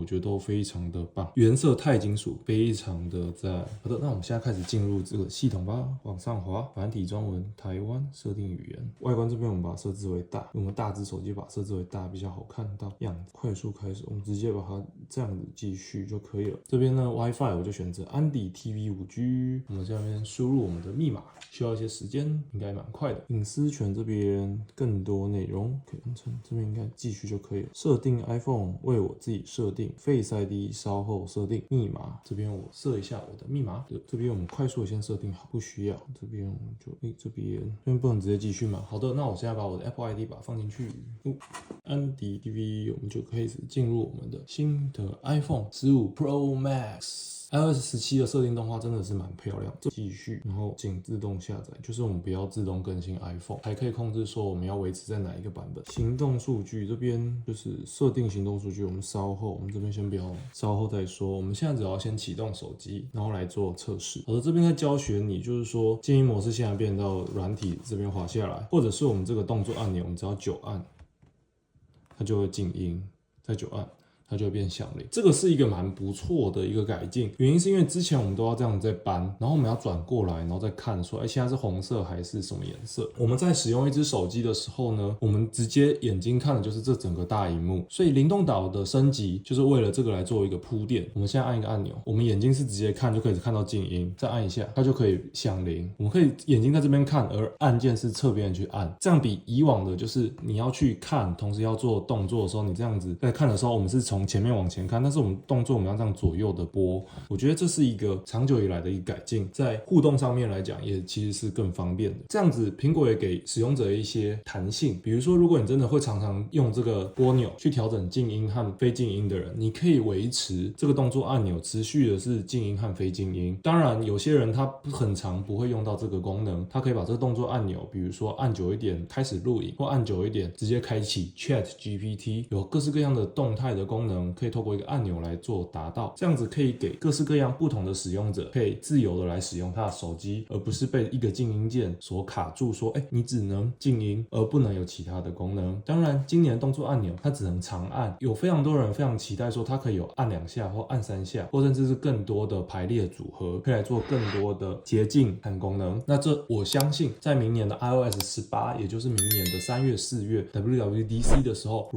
我觉得都非常的棒，原色钛金属非常的赞。好的，那我们现在开始进入这个系统吧，往上滑，繁体中文台湾设定语言，外观这边我们把它设置为大，用我们大只手机把它设置为大比较好看到样子。快速开始，我们直接把它这样子继续就可以了。这边呢 WiFi 我就选择安迪 TV 5G， 我们这边输入我们的密码，需要一些时间，应该蛮快的。隐私权这边更多内容可以完成，这边应该继续就可以了。设定 iPhone 为我自己设定 Face ID 稍后设定密码，这边我设一下我的密码，这边我们快速先设定好，不需要，这边我们就这边不能直接继续嘛？好的，那我现在把我的 Apple ID 把它放进去，安迪 TV， 我们就开始进入我们的新的 iPhone 15 Pro Max。iOS 17的设定动画真的是蛮漂亮，继续，然后请自动下载，就是我们不要自动更新 iPhone， 还可以控制说我们要维持在哪一个版本。行动数据这边就是设定行动数据，我们稍后，我们这边先不要，稍后再说。我们现在只要先启动手机，然后来做测试。好的，这边在教学你，就是说静音模式现在变到软体这边滑下来，或者是我们这个动作按钮，我们只要9按，它就会静音，再9按。它就会变响铃，这个是一个蛮不错的一个改进。原因是因为之前我们都要这样在搬，然后我们要转过来，然后再看说，现在是红色还是什么颜色。我们在使用一只手机的时候呢，我们直接眼睛看的就是这整个大萤幕，所以灵动岛的升级就是为了这个来做一个铺垫。我们现在按一个按钮，我们眼睛是直接看就可以看到静音，再按一下它就可以响铃。我们可以眼睛在这边看，而按键是侧边去按，这样比以往的就是你要去看，同时要做动作的时候，你这样子在看的时候，我们是从前面往前看，但是我们动作我们要这样左右的拨，我觉得这是一个长久以来的一个改进，在互动上面来讲也其实是更方便的。这样子苹果也给使用者一些弹性，比如说如果你真的会常常用这个拨钮去调整静音和非静音的人，你可以维持这个动作按钮持续的是静音和非静音。当然有些人他很常不会用到这个功能，他可以把这个动作按钮比如说按久一点开始录影，或按久一点直接开启 Chat GPT， 有各式各样的动态的功能可以透过一个按钮来做达到，这样子可以给各式各样不同的使用者可以自由的来使用他的手机，而不是被一个静音键所卡住说你只能静音而不能有其他的功能。当然今年的动作按钮它只能长按，有非常多人非常期待说它可以有按2下或按3下，或甚至是更多的排列组合，可以来做更多的捷径和功能。那这我相信在明年的 iOS 18，也就是明年的3月4月 WWDC 的时候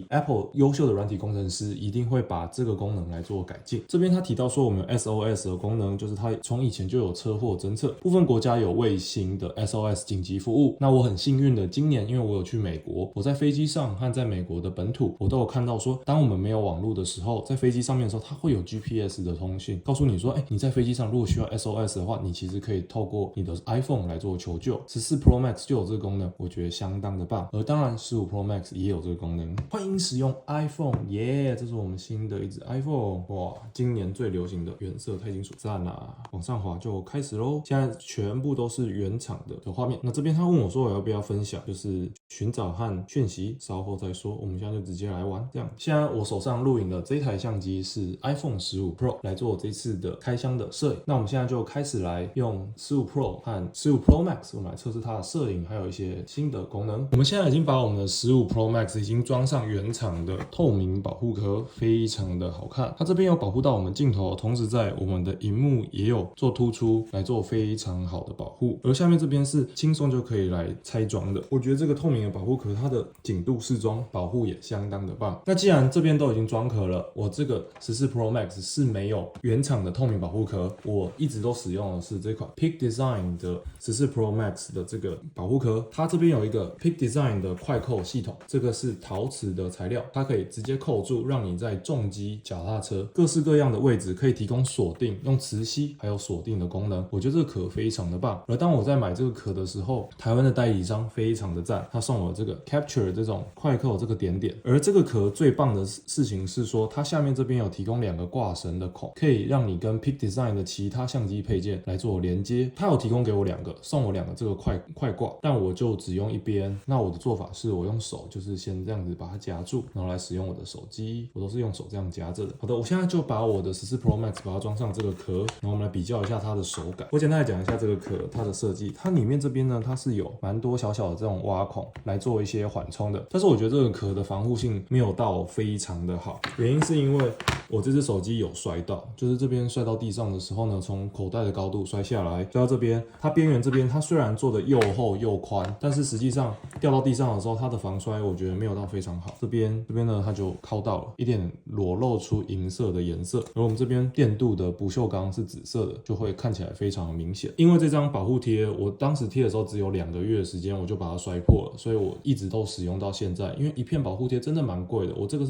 ，Apple 优秀的软体工程师一定会把这个功能来做改进。这边他提到说我们有 SOS 的功能，就是它从以前就有车祸侦测，部分国家有卫星的 SOS 紧急服务。那我很幸运的今年因为我有去美国，我在飞机上和在美国的本土我都有看到说，当我们没有网络的时候，在飞机上面的时候它会有 GPS 的通讯，告诉你说你在飞机上如果需要 SOS 的话，你其实可以透过你的 iPhone 来做求救。14 Pro Max 就有这个功能，我觉得相当的棒。而当然15 Pro Max 也有这个功能。欢迎使用 iPhone， 耶，这是我们新的一只 iPhone， 哇，今年最流行的原色钛金属，赞啦！往上滑就开始咯，现在全部都是原厂的画面。那这边他问我说我要不要分享，就是寻找和讯息，稍后再说。我们现在就直接来玩，这样。现在我手上录影的这台相机是 iPhone 15 Pro 来做这次的开箱的摄影。那我们现在就开始来用15 Pro 和15 Pro Max， 我们来测试它的摄影，还有一些新的功能。我们现在已经把我们的15 Pro Max 已经装上原厂的透明保护壳，非常的好看。它这边有保护到我们镜头，同时在我们的萤幕也有做突出，来做非常好的保护。而下面这边是轻松就可以来拆装的。我觉得这个透明的保护壳，它的紧度适中，保护也相当的棒。那既然这边都已经装壳了，我这个14 Pro Max 是没有原厂的透明保护壳，我一直都使用的是这款 Peak Design 的14 Pro Max 的这个保护壳。它这边有一个 Peak Design 的快扣系统，这个是陶瓷的材料，它可以直接扣住，让你在重机、脚踏车各式各样的位置可以提供锁定，用磁吸还有锁定的功能。我觉得这个壳非常的棒。而当我在买这个壳的时候，台湾的代理商非常的赞，他送我这个 Capture 这种快扣这个点点。而这个壳最棒的事情是说，它下面这边有提供2个挂绳的孔，可以让你跟 Peak Design 的其他相机配件来做连接。它有提供给我2个，送我2个这个快挂，但我就只用一边。那我的做法是我用手就是先这样子把它夹住，然后来使用我的手机。机我都是用手这样夹着的。好的，我现在就把我的14 Pro Max 把它装上这个壳，然后我们来比较一下它的手感。我简单来讲一下这个壳它的设计，它里面这边呢，它是有蛮多小小的这种挖孔来做一些缓冲的，但是我觉得这个壳的防护性没有到非常的好，原因是因为我这只手机有摔到，就是这边摔到地上的时候呢，从口袋的高度摔下来，摔到这边，它边缘这边它虽然做的又厚又宽，但是实际上掉到地上的时候，它的防摔我觉得没有到非常好。这边呢，它就靠到了一点裸露出银色的颜色，而我们这边电镀的不锈钢是紫色的，就会看起来非常明显。因为这张保护贴，我当时贴的时候只有2个月的时间，我就把它摔破了，所以我一直都使用到现在。因为一片保护贴真的蛮贵的，我这个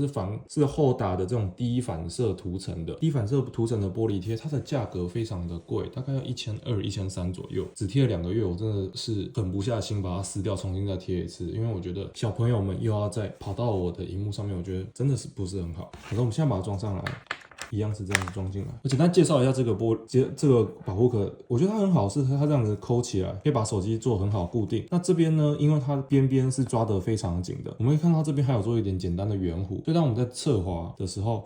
是厚打的这种低反射涂层的玻璃贴，它的价格非常的贵，大概要1200、1300左右。只贴了2个月，我真的是狠不下心把它撕掉，重新再贴一次，因为我觉得小朋友们又要再跑到我的荧幕上面，我觉得真的是不是很好。好的，我们现在把它装上来。一样是这样装进来。我简单介绍一下这个保护壳，我觉得它很好，是它这样子抠起来，可以把手机做很好固定。那这边呢，因为它边边是抓得非常紧的，我们可以看到这边还有做一点简单的圆弧，所以当我们在侧滑的时候，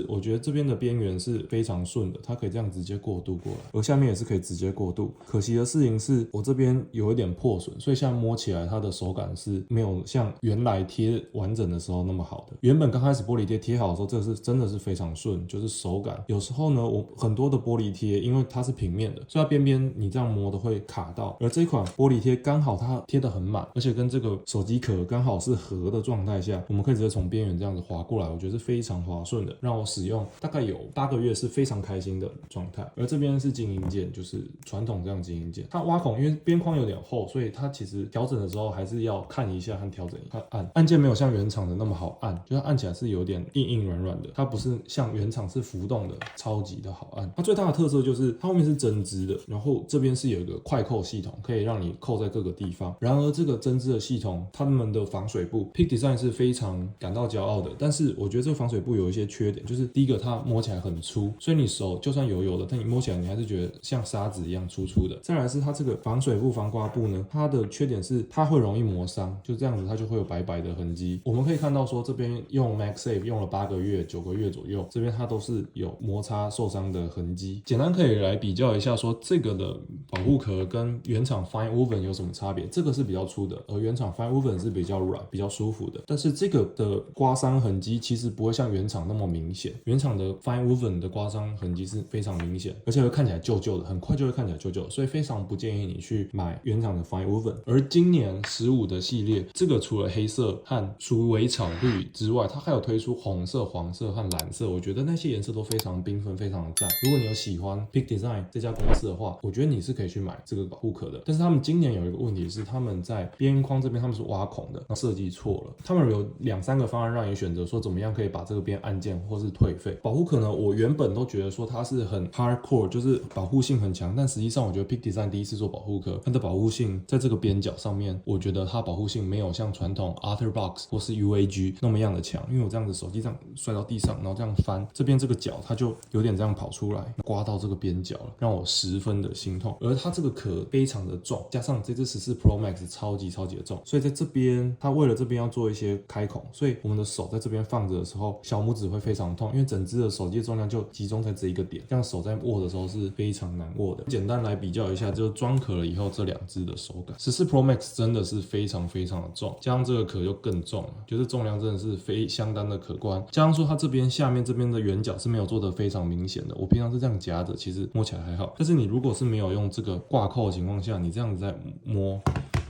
我觉得这边的边缘是非常顺的，它可以这样直接过渡过来，而下面也是可以直接过渡。可惜的事情是我这边有一点破损，所以现在摸起来它的手感是没有像原来贴完整的时候那么好的。原本刚开始玻璃贴贴好的时候，这个是真的是非常顺，就是手感。有时候呢，我很多的玻璃贴，因为它是平面的，所以它边边你这样摸都会卡到。而这一款玻璃贴刚好它贴得很满，而且跟这个手机壳刚好是合的状态下，我们可以直接从边缘这样子滑过来，我觉得是非常滑顺的，让我使用大概有8个月是非常开心的状态。而这边是静音键，就是传统这样静音键，它挖孔因为边框有点厚，所以它其实调整的时候还是要看一下和调整一下按键没有像原厂的那么好按，就是按起来是有点硬硬软软的，它不是像原厂是浮动的，超级的好按。它最大的特色就是它后面是针织的，然后这边是有一个快扣系统，可以让你扣在各个地方。然而这个针织的系统，他们的防水布 Peak Design 是非常感到骄傲的，但是我觉得这个防水布有一些缺点，就是第一个它摸起来很粗，所以你手就算油的，但你摸起来你还是觉得像沙子一样粗粗的。再来是它这个防水布防刮布呢，它的缺点是它会容易磨伤，就这样子它就会有白白的痕迹。我们可以看到说这边用 MagSafe 用了8个月、9个月左右，这边它都是有摩擦受伤的痕迹。简单可以来比较一下说这个的保护壳跟原厂 Fine Woven 有什么差别？这个是比较粗的，而原厂 Fine Woven 是比较软、比较舒服的。但是这个的刮伤痕迹其实不会像原厂那么明显，原厂的 Fine Woven 的刮伤痕迹是非常明显，而且会看起来旧旧的，很快就会看起来旧旧的，所以非常不建议你去买原厂的 Fine Woven。而今年15的系列，这个除了黑色和鼠尾草绿之外，它还有推出红色、黄色和蓝色，我觉得那些颜色都非常缤纷，非常的赞。如果你有喜欢 Peak Design 这家公司的话，我觉得你是可以去买这个保护壳的。但是他们今年有一个问题是，他们在边框这边他们是挖孔的，那设计错了。他们有2、3个方案让你选择，说怎么样可以把这个边按键或是退费。保护壳呢，我原本都觉得说它是很 hardcore， 就是保护性很强，但实际上我觉得 Peak Design 第一次做保护壳，它的保护性在这个边角上面，我觉得它保护性没有像传统 OtterBox 或是 UAG 那么样的强。因为我这样子手机这样摔到地上，然后这样翻，这边这个角它就有点这样跑出来，刮到这个边角了，让我10分的心痛。而它这个壳非常的重，加上这只14 Pro Max 超级的重，所以在这边它为了这边要做一些开孔，所以我们的手在这边放着的时候，小拇指会非常痛，因为整只的手机的重量就集中在这一个点，这样手在握的时候是非常难握的。简单来比较一下，就装壳了以后这2只的手感，14 Pro Max 真的是非常的重，加上这个壳就更重了，就是重量真的是相当的可观。加上说它下面这边的圆角是没有做的非常明显的，我平常是这样夹着，其实摸起来还好。但是你如果是没有用这个挂扣的情况下，你这样子在摸，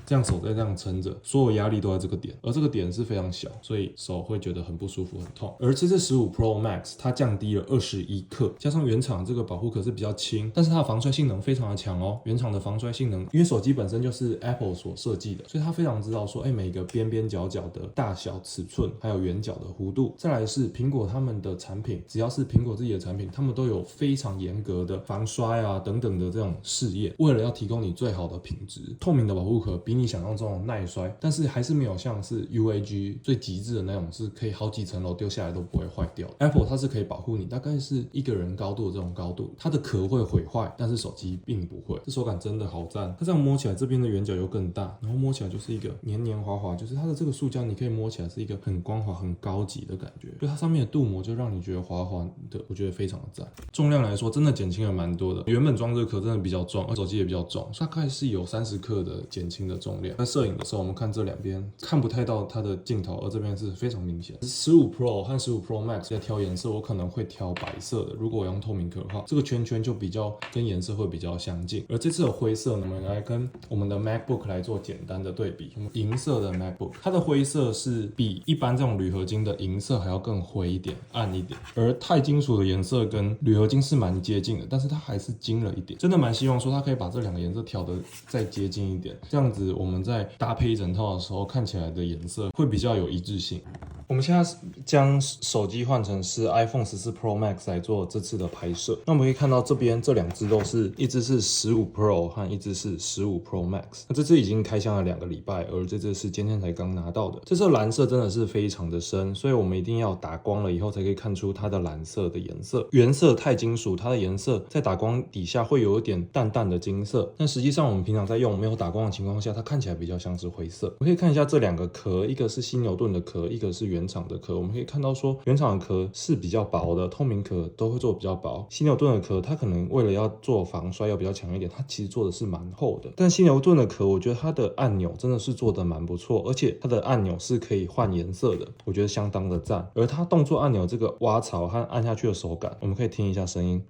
这样手再这样撑着，所有压力都在这个点，而这个点是非常小，所以手会觉得很不舒服、很痛。而这次15 Pro Max 它降低了21克，加上原厂这个保护壳是比较轻，但是它的防摔性能非常的强哦。原厂的防摔性能，因为手机本身就是 Apple 所设计的，所以它非常知道说，每个边边角角的大小、尺寸，还有圆角的弧度。再来是苹果他们的产品，只要是苹果自己的产品，他们都有非常严格的防摔啊等等的这种试验，为了要提供你最好的品质。透明的保护壳比比你想象中耐摔，但是还是没有像是 UAG 最极致的那种是可以好几层楼丢下来都不会坏掉。 Apple 它是可以保护你大概是一个人高度的这种高度，它的壳会毁坏，但是手机并不会，这手感真的好赞。它这样摸起来这边的圆角又更大，然后摸起来就是一个黏黏滑滑，就是它的这个塑胶你可以摸起来是一个很光滑很高级的感觉，就它上面的镀膜就让你觉得滑滑的，我觉得非常的赞。重量来说真的减轻了蛮多的，原本装这个壳真的比较重，而手机也比较重，大概是有30克的减轻的重量。在摄影的时候我们看这两边看不太到它的镜头，而这边是非常明显。15 Pro 和15 Pro Max 在挑颜色我可能会挑白色的，如果我用透明壳的话，这个圈圈就比较跟颜色会比较相近。而这次的灰色呢，我们来跟我们的 MacBook 来做简单的对比。银色的 MacBook 它的灰色是比一般这种铝合金的银色还要更灰一点暗一点，而钛金属的颜色跟铝合金是蛮接近的，但是它还是金了一点，真的蛮希望说它可以把这两个颜色调得再接近一点，这样子我们在搭配一整套的时候看起来的颜色会比较有一致性。我们现在将手机换成是 iPhone 14 Pro Max 来做这次的拍摄，那我们可以看到这边这两只都是一只是15 Pro 和一只是15 Pro Max， 那这次已经开箱了2个礼拜，而这只是今天才刚拿到的。这次蓝色真的是非常的深，所以我们一定要打光了以后才可以看出它的蓝色的颜色。原色钛金属它的颜色在打光底下会有一点淡淡的金色，但实际上我们平常在用没有打光的情况下，它看起来比较像是灰色。我们可以看一下这两个壳，一个是犀牛盾的壳，一个是原厂的壳。我们可以看到说原厂的壳是比较薄的，透明壳都会做比较薄。犀牛盾的壳它可能为了要做防摔要比较强一点，它其实做的是蛮厚的。但犀牛盾的壳我觉得它的按钮真的是做的蛮不错，而且它的按钮是可以换颜色的，我觉得相当的赞。而它动作按钮这个挖槽和按下去的手感，我们可以听一下声音。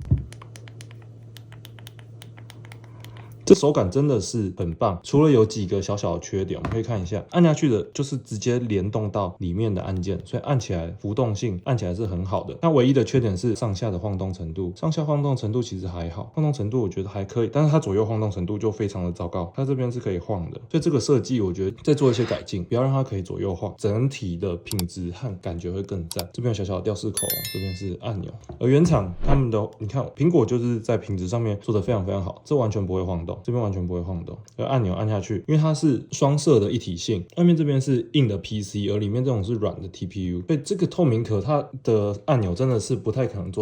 这手感真的是很棒，除了有几个小小的缺点，我们可以看一下，按下去的就是直接联动到里面的按键，所以按起来浮动性按起来是很好的。那唯一的缺点是上下的晃动程度，上下晃动程度其实还好，晃动程度我觉得还可以，但是它左右晃动程度就非常的糟糕，它这边是可以晃的，所以这个设计我觉得再做一些改进，不要让它可以左右晃，整体的品质和感觉会更赞。这边有小小的吊饰口，这边是按钮，而原厂他们的你看苹果就是在品质上面做得非常非常好，这完全不会晃动。这边完全不会晃动，而按钮按下去，因为它是双色的一体性，外面这边是硬的 PC， 而里面这种是软的 TPU， 所以这个透明壳它的按钮真的是不太可能做